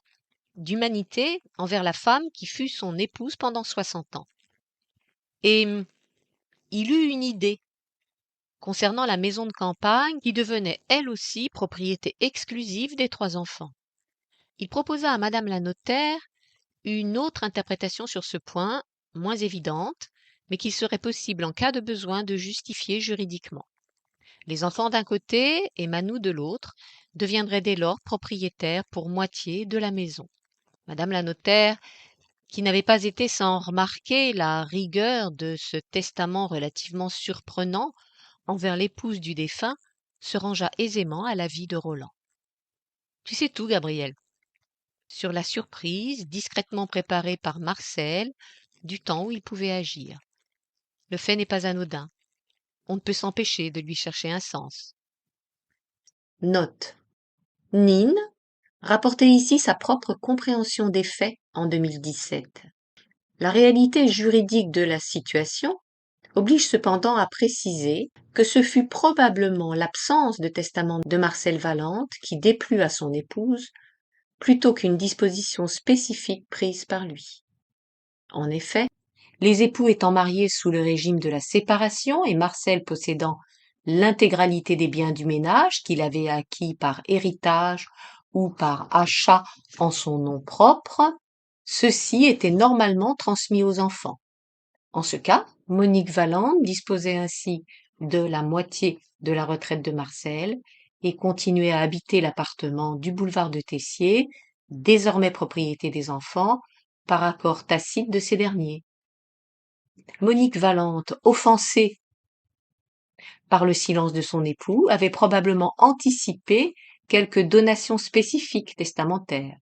d'humanité envers la femme qui fut son épouse pendant 60 ans. Et il eut une idée concernant la maison de campagne qui devenait elle aussi propriété exclusive des 3 enfants. Il proposa à madame la notaire une autre interprétation sur ce point, moins évidente, mais qu'il serait possible en cas de besoin de justifier juridiquement. Les enfants d'un côté et Manou de l'autre deviendraient dès lors propriétaires pour moitié de la maison. Madame la notaire, qui n'avait pas été sans remarquer la rigueur de ce testament relativement surprenant envers l'épouse du défunt, se rangea aisément à l'avis de Roland. Tu sais tout, Gabriel, sur la surprise discrètement préparée par Marcel du temps où il pouvait agir. Le fait n'est pas anodin. On ne peut s'empêcher de lui chercher un sens. Note. Nin rapportait ici sa propre compréhension des faits en 2017. La réalité juridique de la situation oblige cependant à préciser que ce fut probablement l'absence de testament de Marcel Valente qui déplut à son épouse plutôt qu'une disposition spécifique prise par lui. En effet, les époux étant mariés sous le régime de la séparation et Marcel possédant l'intégralité des biens du ménage qu'il avait acquis par héritage ou par achat en son nom propre, ceux-ci étaient normalement transmis aux enfants. En ce cas, Monique Valente disposait ainsi de la moitié de la retraite de Marcel et continuait à habiter l'appartement du boulevard de Tessier, désormais propriété des enfants, par accord tacite de ces derniers. Monique Valente, offensée par le silence de son époux, avait probablement anticipé quelques donations spécifiques testamentaires.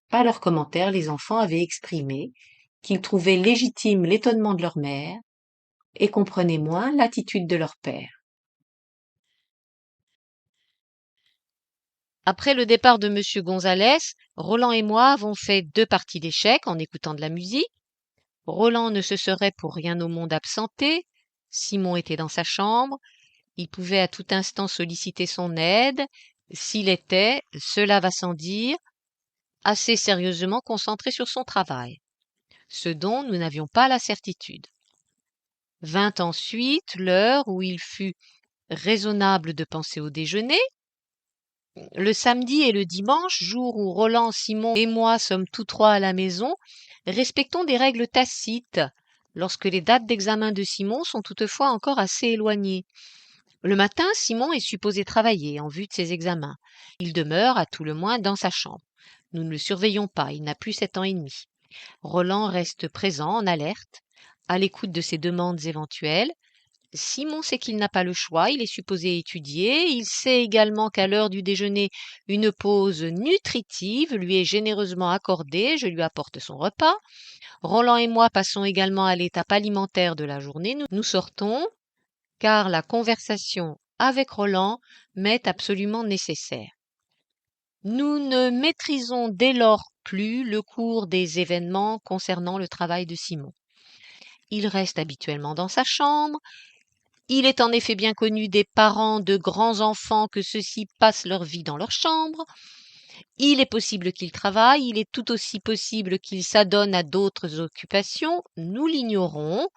Par leurs commentaires, les enfants avaient exprimé qu'ils trouvaient légitime l'étonnement de leur mère et comprenaient moins l'attitude de leur père. Après le départ de monsieur Gonzalez, Roland et moi avons fait 2 parties d'échecs en écoutant de la musique. Roland ne se serait pour rien au monde absenté. Simon était dans sa chambre. Il pouvait à tout instant solliciter son aide, s'il était, cela va sans dire, assez sérieusement concentré sur son travail, ce dont nous n'avions pas la certitude. Vint ensuite l'heure où il fut raisonnable de penser au déjeuner. Le samedi et le dimanche, jour où Roland, Simon et moi sommes tous trois à la maison, respectons des règles tacites, lorsque les dates d'examen de Simon sont toutefois encore assez éloignées. Le matin, Simon est supposé travailler en vue de ses examens. Il demeure, à tout le moins, dans sa chambre. Nous ne le surveillons pas, il n'a plus 7 ans et demi. Roland reste présent, en alerte, à l'écoute de ses demandes éventuelles. Simon sait qu'il n'a pas le choix, il est supposé étudier. Il sait également qu'à l'heure du déjeuner, une pause nutritive lui est généreusement accordée. Je lui apporte son repas. Roland et moi passons également à l'étape alimentaire de la journée. Nous sortons, car la conversation avec Roland m'est absolument nécessaire. Nous ne maîtrisons dès lors plus le cours des événements concernant le travail de Simon. Il reste habituellement dans sa chambre. Il est en effet bien connu des parents de grands enfants que ceux-ci passent leur vie dans leur chambre. Il est possible qu'il travaille, il est tout aussi possible qu'il s'adonne à d'autres occupations. Nous l'ignorons.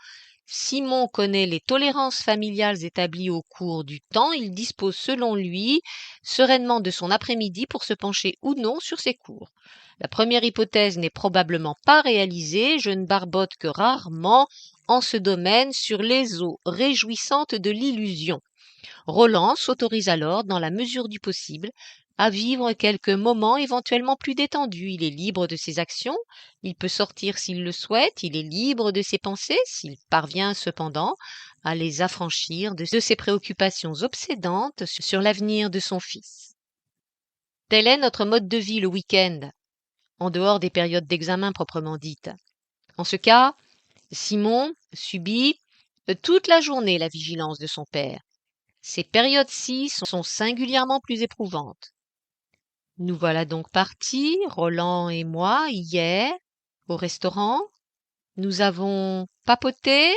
Simon connaît les tolérances familiales établies au cours du temps. Il dispose, selon lui, sereinement de son après-midi pour se pencher ou non sur ses cours. La première hypothèse n'est probablement pas réalisée. Je ne barbote que rarement en ce domaine sur les eaux réjouissantes de l'illusion. Roland s'autorise alors, dans la mesure du possible, à vivre quelques moments éventuellement plus détendus. Il est libre de ses actions, il peut sortir s'il le souhaite, il est libre de ses pensées, s'il parvient cependant à les affranchir de ses préoccupations obsédantes sur l'avenir de son fils. Tel est notre mode de vie le week-end, en dehors des périodes d'examen proprement dites. En ce cas, Simon subit toute la journée la vigilance de son père. Ces périodes-ci sont singulièrement plus éprouvantes. Nous voilà donc partis, Roland et moi, hier, au restaurant. Nous avons papoté,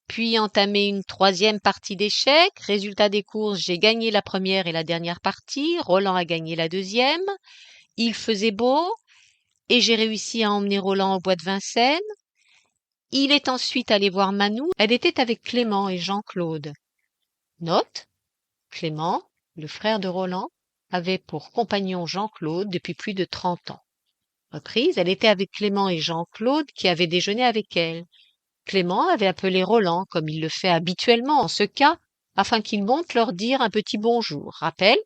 puis entamé une troisième partie d'échecs. Résultat des courses, j'ai gagné la première et la dernière partie. Roland a gagné la deuxième. Il faisait beau et j'ai réussi à emmener Roland au bois de Vincennes. Il est ensuite allé voir Manou. Elle était avec Clément et Jean-Claude. Note: Clément, le frère de Roland, avait pour compagnon Jean-Claude depuis plus de 30 ans. Reprise, elle était avec Clément et Jean-Claude qui avaient déjeuné avec elle. Clément avait appelé Roland, comme il le fait habituellement en ce cas, afin qu'il monte leur dire un petit bonjour. Rappel,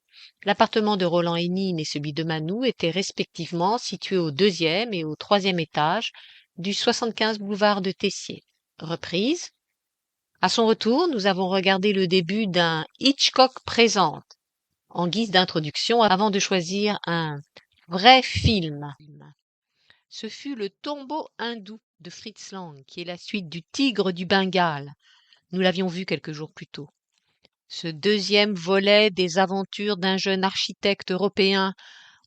l'appartement de Roland et Nine et celui de Manou étaient respectivement situés au 2e et au 3e étage du 75 boulevard de Tessier. Reprise. À son retour, nous avons regardé le début d'un Hitchcock présente, en guise d'introduction, avant de choisir un vrai film. Ce fut Le Tombeau hindou de Fritz Lang, qui est la suite du Tigre du Bengale. Nous l'avions vu quelques jours plus tôt. Ce deuxième volet des aventures d'un jeune architecte européen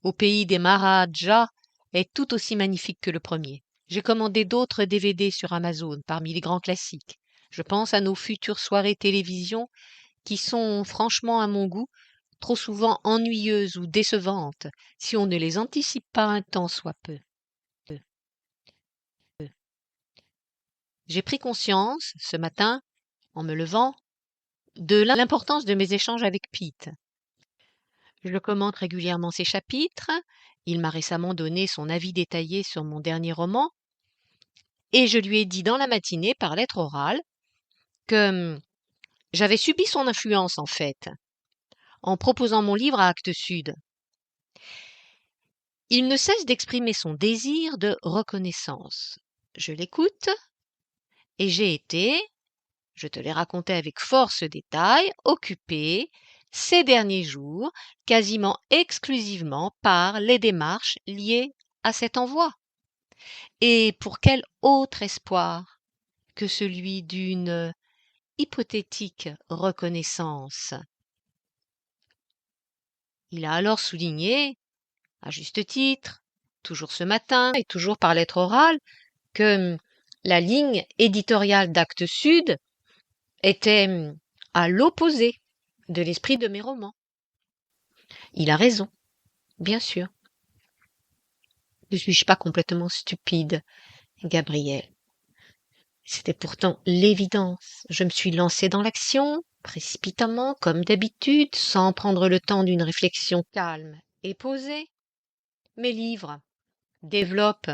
au pays des Maharajas est tout aussi magnifique que le premier. J'ai commandé d'autres DVD sur Amazon parmi les grands classiques. Je pense à nos futures soirées télévision qui sont, franchement à mon goût, trop souvent ennuyeuses ou décevantes si on ne les anticipe pas un tant soit peu. J'ai pris conscience, ce matin, en me levant, de l'importance de mes échanges avec Pete. Je commente régulièrement ses chapitres, il m'a récemment donné son avis détaillé sur mon dernier roman, et je lui ai dit dans la matinée, par lettre orale, que j'avais subi son influence en fait, en proposant mon livre à Actes Sud. Il ne cesse d'exprimer son désir de reconnaissance. Je l'écoute, et j'ai été, je te l'ai raconté avec force détail, occupé ces derniers jours quasiment exclusivement par les démarches liées à cet envoi. Et pour quel autre espoir que celui d'une hypothétique reconnaissance? Il a alors souligné, à juste titre, toujours ce matin et toujours par lettre orale, que la ligne éditoriale d'Actes Sud était à l'opposé de l'esprit de mes romans. Il a raison, bien sûr. Ne suis-je pas complètement stupide, Gabriel? C'était pourtant l'évidence. Je me suis lancée dans l'action, précipitamment, comme d'habitude, sans prendre le temps d'une réflexion calme et posée. Mes livres développent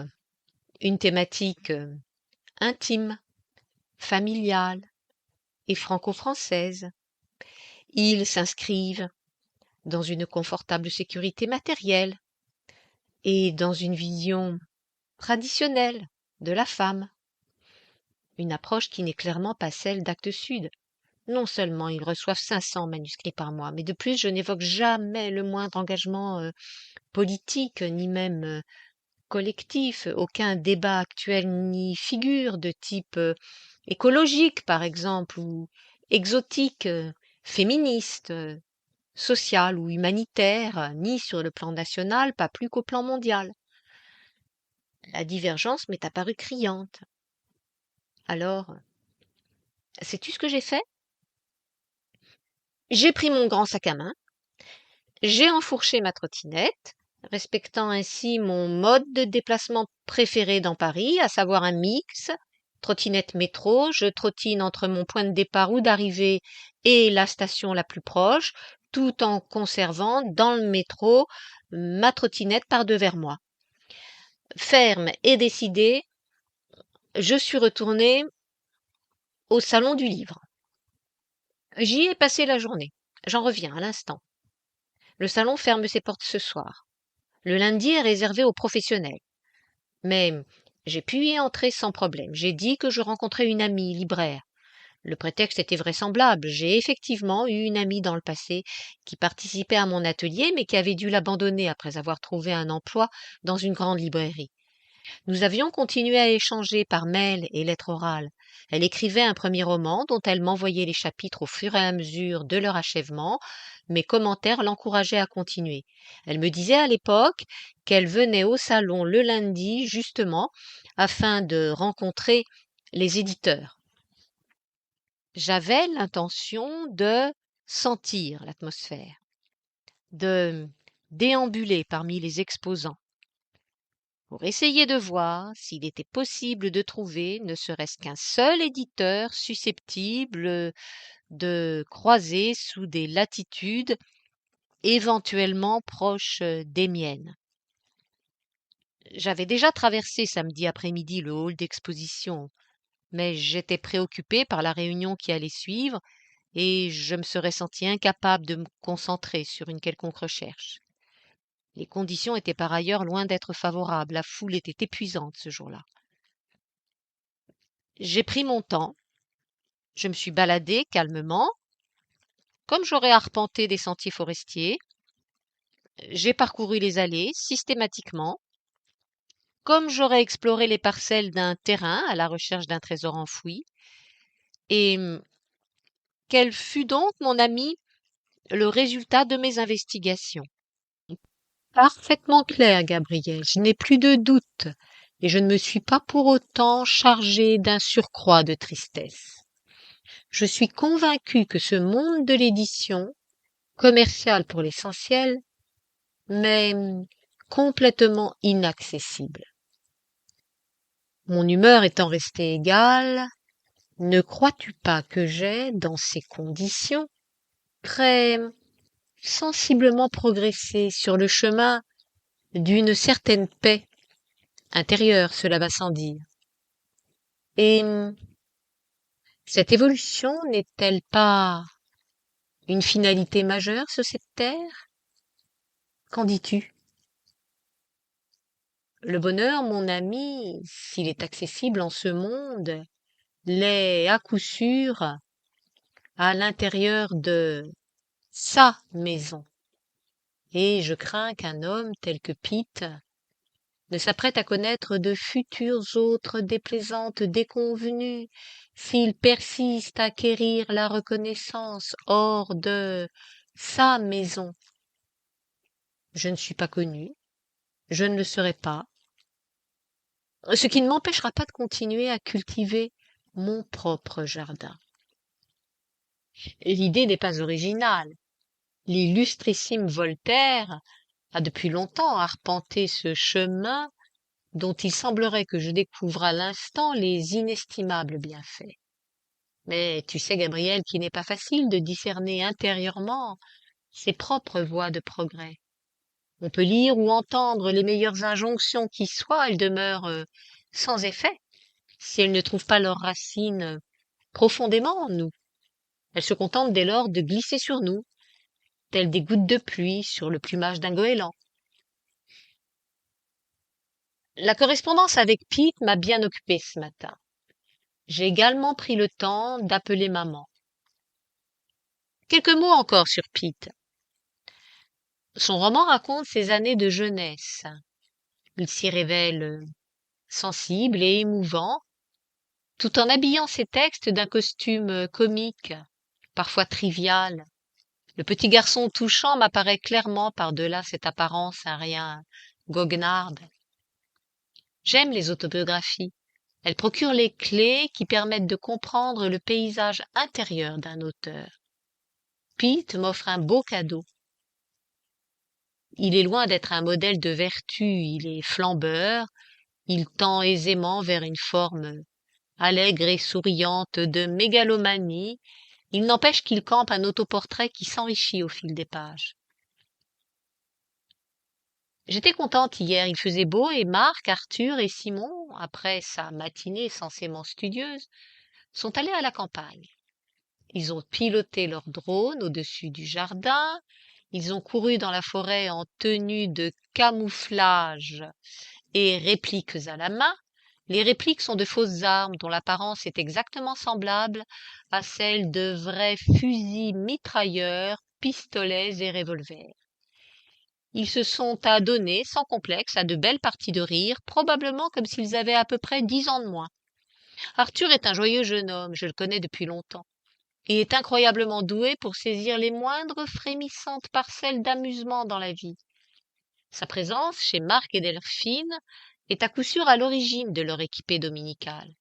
une thématique intime, familiale et franco-française. Ils s'inscrivent dans une confortable sécurité matérielle et dans une vision traditionnelle de la femme, une approche qui n'est clairement pas celle d'Actes Sud. Non seulement ils reçoivent 500 manuscrits par mois, mais de plus je n'évoque jamais le moindre engagement politique, ni même collectif. Aucun débat actuel n'y figure de type écologique, par exemple, ou exotique, féministe, social ou humanitaire, ni sur le plan national, pas plus qu'au plan mondial. La divergence m'est apparue criante. Alors, sais-tu ce que j'ai fait? J'ai pris mon grand sac à main, j'ai enfourché ma trottinette, respectant ainsi mon mode de déplacement préféré dans Paris, à savoir un mix, trottinette métro, je trottine entre mon point de départ ou d'arrivée et la station la plus proche, tout en conservant dans le métro ma trottinette par devers moi. Ferme et décidée, je suis retournée au salon du livre. J'y ai passé la journée. J'en reviens à l'instant. Le salon ferme ses portes ce soir. Le lundi est réservé aux professionnels. Mais j'ai pu y entrer sans problème. J'ai dit que je rencontrais une amie libraire. Le prétexte était vraisemblable. J'ai effectivement eu une amie dans le passé qui participait à mon atelier, mais qui avait dû l'abandonner après avoir trouvé un emploi dans une grande librairie. Nous avions continué à échanger par mail et lettres orales. Elle écrivait un premier roman dont elle m'envoyait les chapitres au fur et à mesure de leur achèvement. Mes commentaires l'encourageaient à continuer. Elle me disait à l'époque qu'elle venait au salon le lundi justement afin de rencontrer les éditeurs. J'avais l'intention de sentir l'atmosphère, de déambuler parmi les exposants pour essayer de voir s'il était possible de trouver ne serait-ce qu'un seul éditeur susceptible de croiser sous des latitudes éventuellement proches des miennes. J'avais déjà traversé samedi après-midi le hall d'exposition, mais j'étais préoccupée par la réunion qui allait suivre et je me serais sentie incapable de me concentrer sur une quelconque recherche. Les conditions étaient par ailleurs loin d'être favorables, la foule était épuisante ce jour-là. J'ai pris mon temps, je me suis baladée calmement, comme j'aurais arpenté des sentiers forestiers. J'ai parcouru les allées systématiquement, comme j'aurais exploré les parcelles d'un terrain à la recherche d'un trésor enfoui. Et quel fut donc, mon ami, le résultat de mes investigations? Parfaitement clair, Gabriel, je n'ai plus de doute, et je ne me suis pas pour autant chargée d'un surcroît de tristesse. Je suis convaincue que ce monde de l'édition, commercial pour l'essentiel, mais complètement inaccessible. Mon humeur étant restée égale, ne crois-tu pas que j'ai, dans ces conditions, très sensiblement progressé sur le chemin d'une certaine paix intérieure, cela va sans dire. Et cette évolution n'est-elle pas une finalité majeure sur cette terre? Qu'en dis-tu? Le bonheur, mon ami, s'il est accessible en ce monde, l'est à coup sûr à l'intérieur de sa maison. Et je crains qu'un homme tel que Pitt ne s'apprête à connaître de futures autres déplaisantes déconvenues s'il persiste à quérir la reconnaissance hors de sa maison. Je ne suis pas connu, je ne le serai pas, ce qui ne m'empêchera pas de continuer à cultiver mon propre jardin. L'idée n'est pas originale. L'illustrissime Voltaire a depuis longtemps arpenté ce chemin dont il semblerait que je découvre à l'instant les inestimables bienfaits. Mais tu sais, Gabriel, qu'il n'est pas facile de discerner intérieurement ses propres voies de progrès. On peut lire ou entendre les meilleures injonctions qui soient, elles demeurent sans effet si elles ne trouvent pas leurs racines profondément en nous. Elles se contentent dès lors de glisser sur nous, telles des gouttes de pluie sur le plumage d'un goéland. La correspondance avec Pete m'a bien occupée ce matin. J'ai également pris le temps d'appeler maman. Quelques mots encore sur Pete. Son roman raconte ses années de jeunesse. Il s'y révèle sensible et émouvant, tout en habillant ses textes d'un costume comique, parfois trivial. Le petit garçon touchant m'apparaît clairement par-delà cette apparence un rien goguenarde. J'aime les autobiographies. Elles procurent les clés qui permettent de comprendre le paysage intérieur d'un auteur. Pete m'offre un beau cadeau. Il est loin d'être un modèle de vertu, il est flambeur, il tend aisément vers une forme allègre et souriante de mégalomanie. Il n'empêche qu'il campe un autoportrait qui s'enrichit au fil des pages. J'étais contente hier, il faisait beau et Marc, Arthur et Simon, après sa matinée censément studieuse, sont allés à la campagne. Ils ont piloté leur drone au-dessus du jardin, ils ont couru dans la forêt en tenue de camouflage et répliques à la main. Les répliques sont de fausses armes dont l'apparence est exactement semblable à celle de vrais fusils mitrailleurs, pistolets et revolvers. Ils se sont adonnés sans complexe à de belles parties de rire, probablement comme s'ils avaient à peu près 10 ans de moins. Arthur est un joyeux jeune homme, je le connais depuis longtemps, et est incroyablement doué pour saisir les moindres frémissantes parcelles d'amusement dans la vie. Sa présence chez Marc et Delphine est à coup sûr à l'origine de leur équipée dominicale.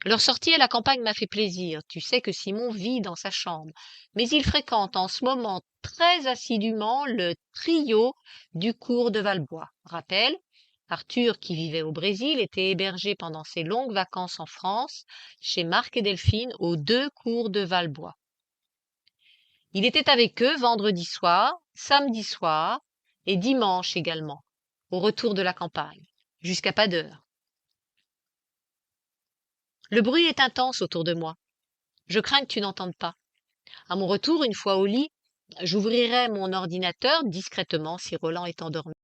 Leur sortie à la campagne m'a fait plaisir. Tu sais que Simon vit dans sa chambre, mais il fréquente en ce moment très assidûment le trio du cours de Valbois. Rappel, Arthur, qui vivait au Brésil, était hébergé pendant ses longues vacances en France, chez Marc et Delphine, aux 2 cours de Valbois. Il était avec eux vendredi soir, samedi soir et dimanche également, au retour de la campagne, jusqu'à pas d'heure. Le bruit est intense autour de moi. Je crains que tu n'entendes pas. À mon retour, une fois au lit, j'ouvrirai mon ordinateur discrètement si Roland est endormi.